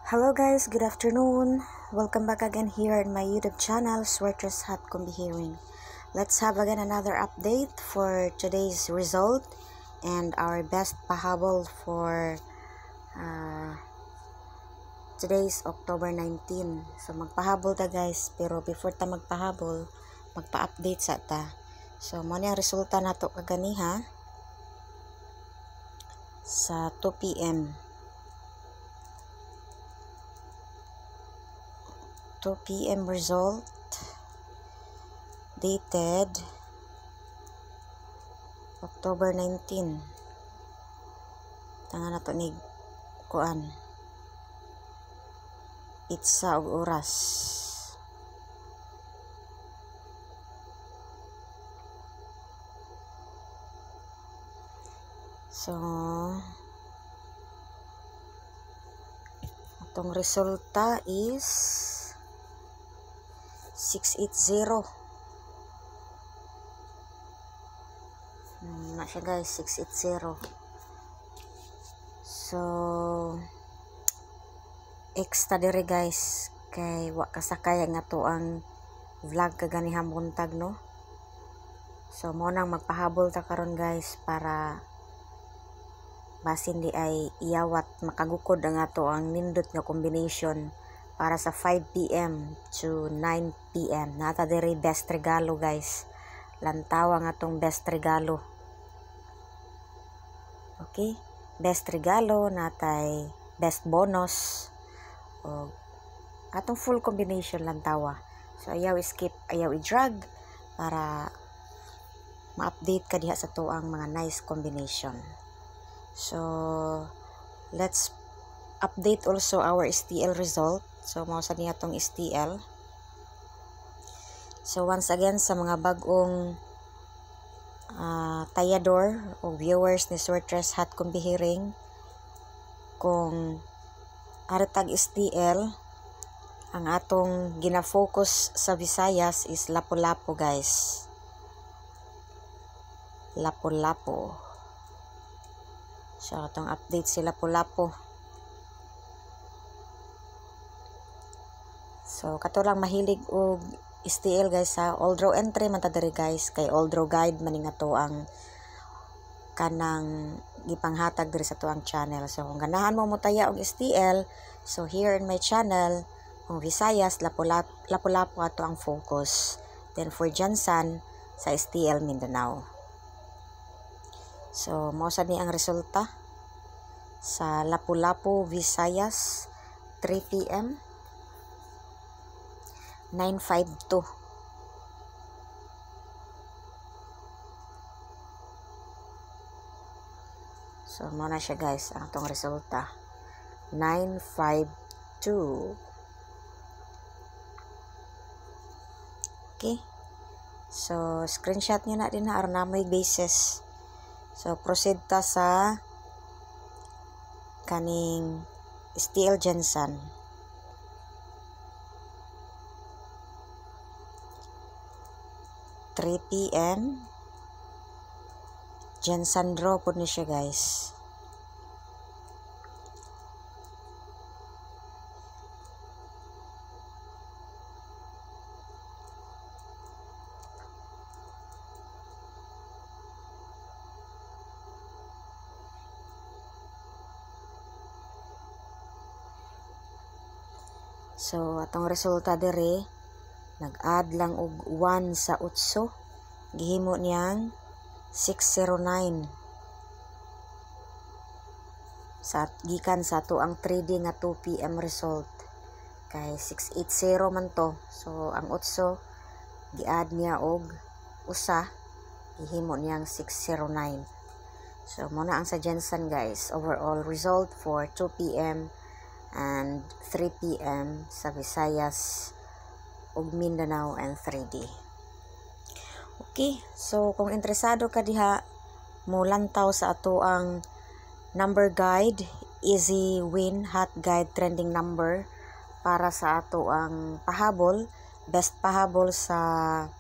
Hello guys, good afternoon. Welcome back again here in my YouTube channel, Sweater's Hot Combi. Let's have again another update for today's result and our best pahabol for today's October 19. So magpahabol ta guys, pero before ta magpahabol, magpa-update sa ta. So mo ni ang resulta nato kaganiha sa 2 PM. 2 PM result dated October 19. Tanga na to ni kuan itsa og oras. So atong resulta is 680. Na siya guys, 680. So extra dire guys kay wa kasakay nga to ang vlog kaganihang buntag no. So mo nang magpahabol ta karon guys para basin di ay iyawat makagukod ang ato ang nindot nga combination para sa 5 PM to 9 PM. Nata diri best regalo guys. Lantawa nga tong best regalo. Okay? Best regalo natay best bonus o atong full combination lantawa. So ayaw skip, ayaw i-drag para ma-update ka diha sa tuang mga nice combination. So let's update also our STL result. So mao sa niya tong STL. So once again sa mga bagong tayador o viewers ni Sweater's Hot Combi, kung aratag STL ang atong gina-focus sa Visayas is Lapu-Lapu guys. Lapu-Lapu. So atong update si Lapu-Lapu. So kato lang mahilig og STL guys ha. All draw entry man ta diri guys kay all draw guide man nga to ang kanang gipanghatag diri sa to ang channel. So kung ganahan mo mutaya og STL, so here in my channel, kung Visayas, Lapu-Lapu ato ang focus. Then for Jansan sa STL Mindanao. So mao sad ni ang resulta sa Lapu-Lapu Visayas 3 PM 952. So mo na siya guys ang atong resulta 952. Okay, so screenshot nyo na din na aron namoy basis. So proceed ta sa kaning STL Jansan. 3 PM Jansan draw po ni siya guys. So atong resulta dire nag-add lang og 1 sa 8. Gihimo niyang 609. Sa gikan sa to ang 3D nga 2 PM result. Kay 680 man to. So ang 8 gi-add niya og usa, gihimo niyang 609. So mo na ang sa Jansan guys. Overall result for 2 PM and 3 PM sa Visayas ug Mindanao and 3D. Okay, so kung interesado ka diha mo lantaw sa ato ang number guide, easy win hot guide trending number para sa ato ang pahabol, best pahabol sa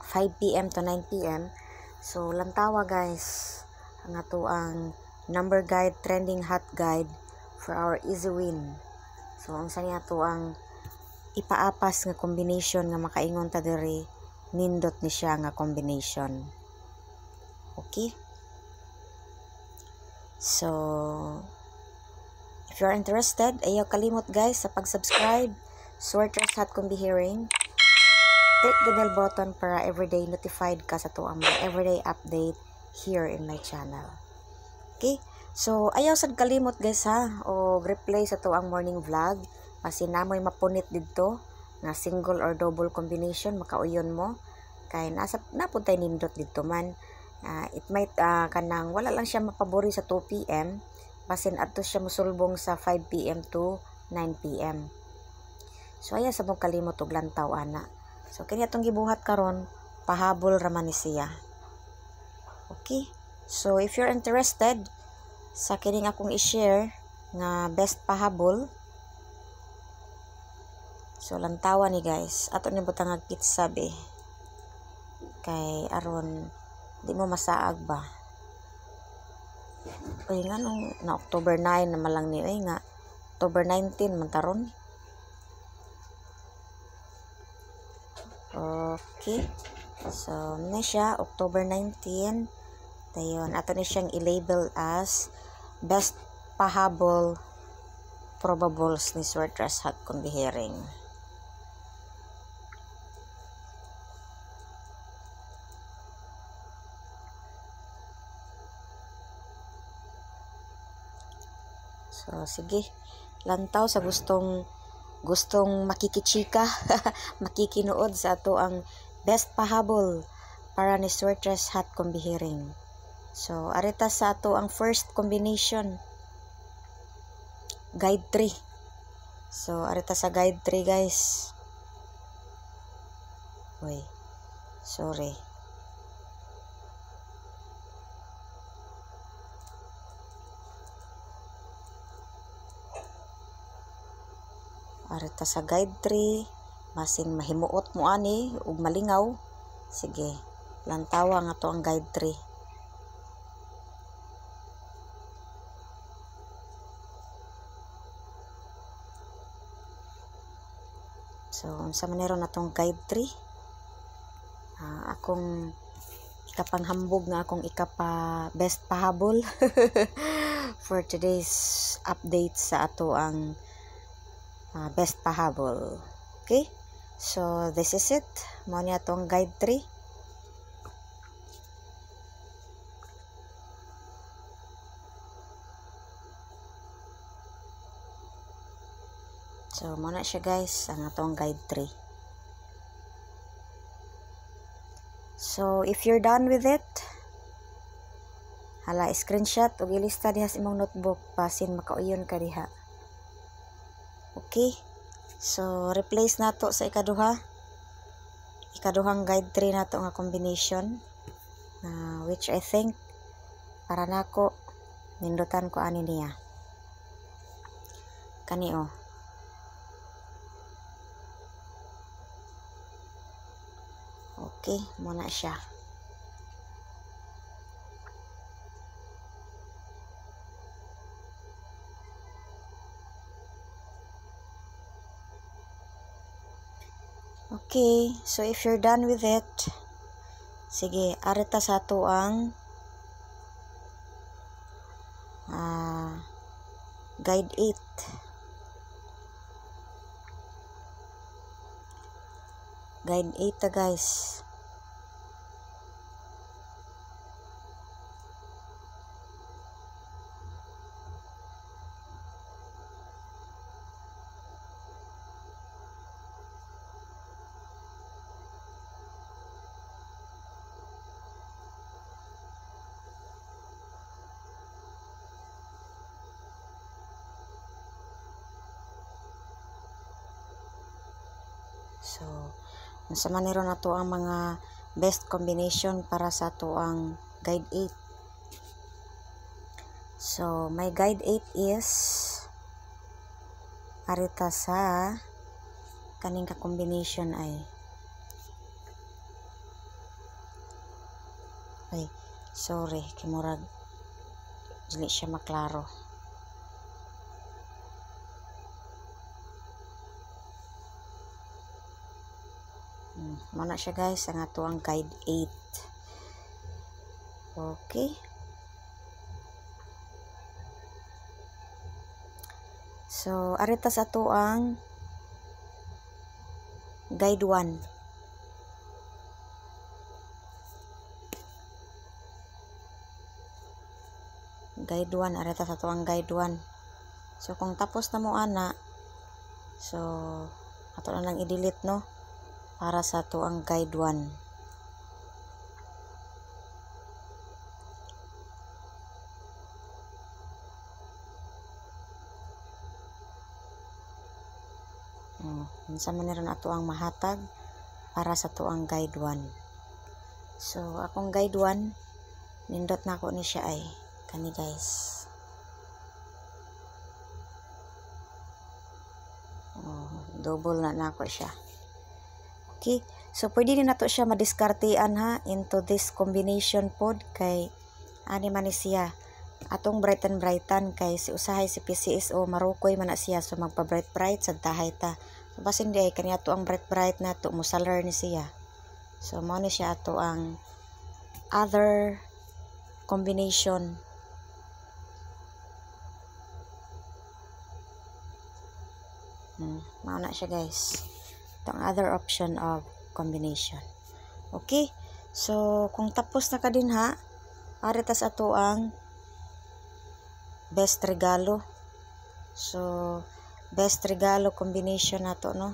5 PM to 9 PM. So lantawa guys ang ato ang number guide trending hot guide for our easy win So unsa niya to ang ipaapas nga combination nga makaingon ta diri, nindot ni siya nga combination. Okay? So if you're interested, ayaw kalimot guys sa pag-subscribe. Sweatress Hot Combi Hearing. Click the bell button para everyday notified ka sa to ang mga everyday update here in my channel. Okay? So ayaw sad kalimot guys ha, o replay sa to ang morning vlog. Kasi namoy mapunit dito nga single or double combination makauyon mo kay napuntay nindot dito man. It might kanang wala lang siya mapabori sa 2 PM basin adto siya mosulbong sa 5 PM to 9 PM. So aya sa mong kalimot og lantaw ana. So kini atong gibuhat karon, pahabol ra man ni siya. Okay? So if you're interested sa kining akong i-share nga best pahabol, so lantawan ni guys, ato ni butang kitsab kay aron di mo masaag ba. Oy nga nung na October 9 na malang ni nga October 19 man taron. Okay. So na siya October 19. Dayon ato ni siyang i-label as best pahabol probables ni Sweatress Hot Combi Hearing. So sige, lantaw sa gustong makikichika, makikinood sa ato ang best pahabol para ni Sweatress Hot Combi Hearing. So arita sa ato ang first combination, guide 3. So arita sa guide 3 guys. Uy, sorry. Arita sa guide 3, basin mahimuot mo ani ug malingaw. Sige, lantawa nga to ang guide 3. So unsa man na tong guide 3? Akong ikapanghambog nga akong ikapa best pahabol for today's update sa ato ang best pahabol. Okay? So this is it. Mao ni atong guide 3. So mao na siya guys ang atong guide 3. So if you're done with it, hala screenshot ug ilista diha sa imong notebook basin makauyon ka diha. Okay? So replace nato sa ikaduhang guide 3 nato nga combination, which I think para nako nindutan ko ani niya. Kani Okay, muna siya. Okay, so if you're done with it, sige, arita sa ato ang guide 8. Guide 8 ta guys. So, unsa man niron nato ang mga best combination para sa ato ang guide 8. So, my guide 8 is arita sa kaning ka combination ay sorry, kimurag dili siya maklaro. Mao na siya guys ang ato ang guide 8. Okay. So arita sa ato ang guide 1. Guide 1, arita sa ato ang guide 1. So kung tapos na mo ana, so ato na lang i-delete no para sa ato ang guide 1. Unsa man niron ato ang mahatag para sa ato ang guide 1. So akong guide 1 nindot na ako ni siya ay kani guys. Double na nako siya. Okay, so pwede din nato siya madiskartean ha into this combination pod kay ani man ni siya atong brightan kay si usahay si PCSO marukoy man na siya, so magpa bright sa tahay ta. So basin di ay kani ato ang bright na to musalar ni siya. So mao ni siya ato ang other combination. Mao na siya guys. Itong other option of combination. Okay? So, kung tapos na ka din ha, aritas ato ang best regalo. So, best regalo combination nato no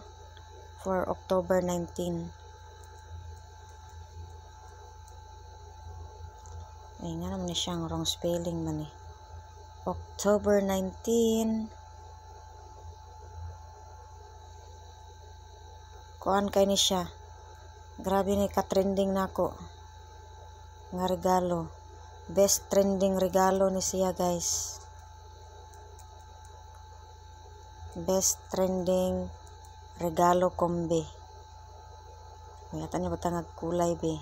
for October 19. Ay nga naman siyang wrong spelling man eh. October 19. Kuan kay ni siya. Grabe ni ka-trending nako. Nga regalo. Best trending regalo ni siya guys. Best trending regalo kombe. Mayatan niya batang kulay be.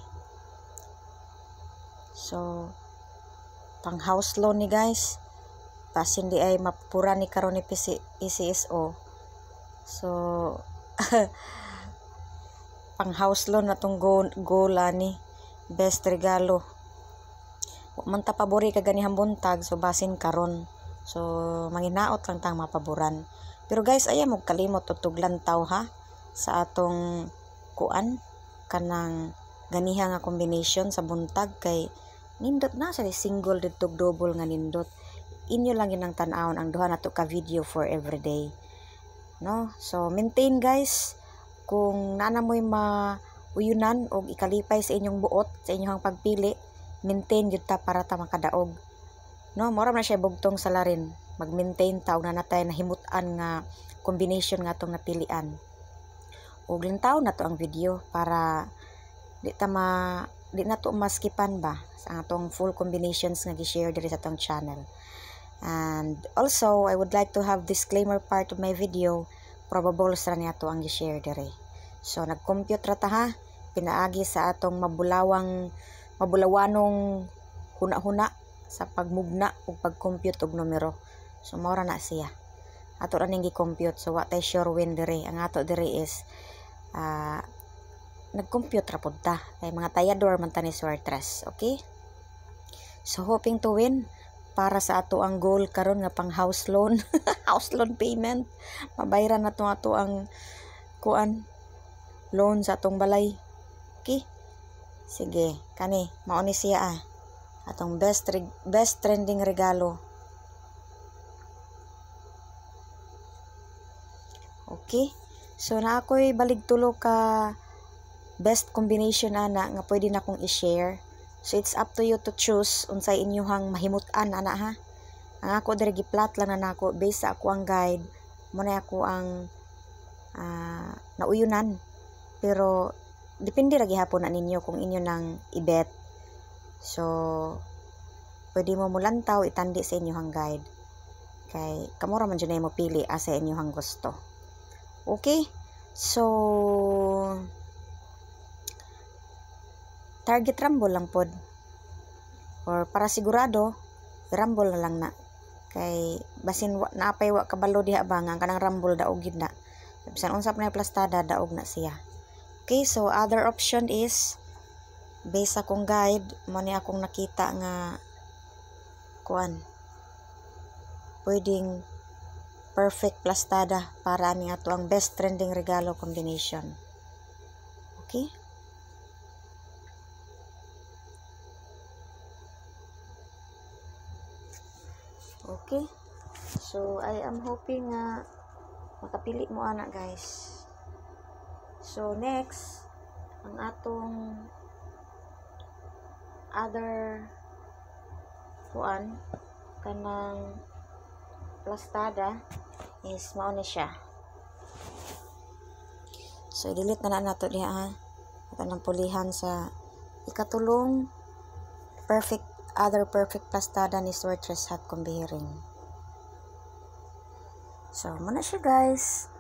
So pang house loan ni guys. Pasin di ay mapura ni karon ni PCSO. So pang house loan na tong gola ni best regalo. Man ta pabori ka ganihang buntag, so basin karon. So manginaot lang tang mapaboran. Pero guys, aya mo kalimot tutuglan taw ha sa atong kuan kanang ganiha nga combination sa buntag kay nindot na sa single dito double nga nindot. Inyo lang ginang tan-awon ang duha nato ka video for everyday. No? So maintain guys. Kung naana mo'y mauyunan o ikalipay sa inyong buot, sa inyong pagpili, maintain yun ta para ta makadaog. No, mora na siya bugtong salarin. Mag-maintain ta, na natay nahimutan nga combination nga itong napilian. O lintaw na to ang video para di na to maskipan ba sa atong full combinations nga gi-share diri sa atong channel. And also, I would like to have disclaimer part of my video. Probable sa niya to ang i-share dire. So nag-compute ra ta ha, pinaagi sa atong mabulawanong huna-huna sa pagmugna ug pag-compute og numero. So mao ra na siya. Ato ra ning gi-compute, so wa tay sure win dire. Ang ato dire is nag-compute ra pud ta. Kay mga tayador man ta ni Suartres, okay? So hoping to win para sa ato ang goal karon nga pang house loan. House loan payment, mabayaran na to ato ang kuan loan sa atong balay. Okay, sige kani mao ni siya atong best trending regalo. Okay, so na ako'y balig tulo ka best combination ana nga pwede na kong i-share. So it's up to you to choose unsay inyong mahimutan ana ha. Ang ako diri giplat lang na nako based sa ako ang guide. Mo na ako ang nauyunan. Pero depende ra gihapon na ninyo kung inyo nang i-bet. So pwede mo mulantaw itandi sa inyong guide. Kay kamo ra man jud mo pili asa inyong gusto. Okay? So target rumble lang pod. Or para sigurado, rumble na lang na. Kay basin naapay wa kabalo diha ba nga kanang rumble daog gid na. Bisan unsa pa na plastada daog na siya. Okay, so other option is based akong guide mo ni akong nakita nga kuan pwedeng perfect plastada para ani ato ang best trending regalo combination. Okay? Okay. So I am hoping nga makapili mo ana guys. So next ang atong other kuan kanang plastada is mao ni siya. So delete na nato diha ha. At ang pulihan sa ikatulong other perfect plastada ni Sortress Hot Combihiring. So muna siya guys.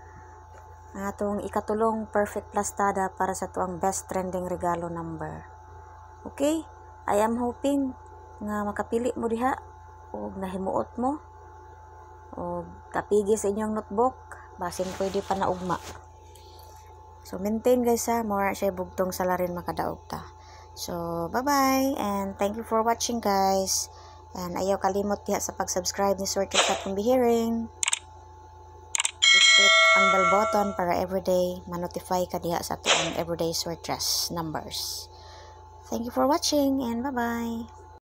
Ang atong ikatulong perfect plastada para sa tuang best trending regalo number. Okay? I am hoping nga makapili mo diha o nahimuot mo o kapigi sa inyong notebook basin pwede pa na ugma. So maintain guys ha, more siya bugtong salarin makadaog ta. So bye bye and thank you for watching guys. And ayaw kalimot diha sa pag-subscribe ni Sortress Hot Combihiring. I-click ang bell button para everyday ma-notify ka diha sa tuang everyday Sortress numbers. Thank you for watching and bye bye.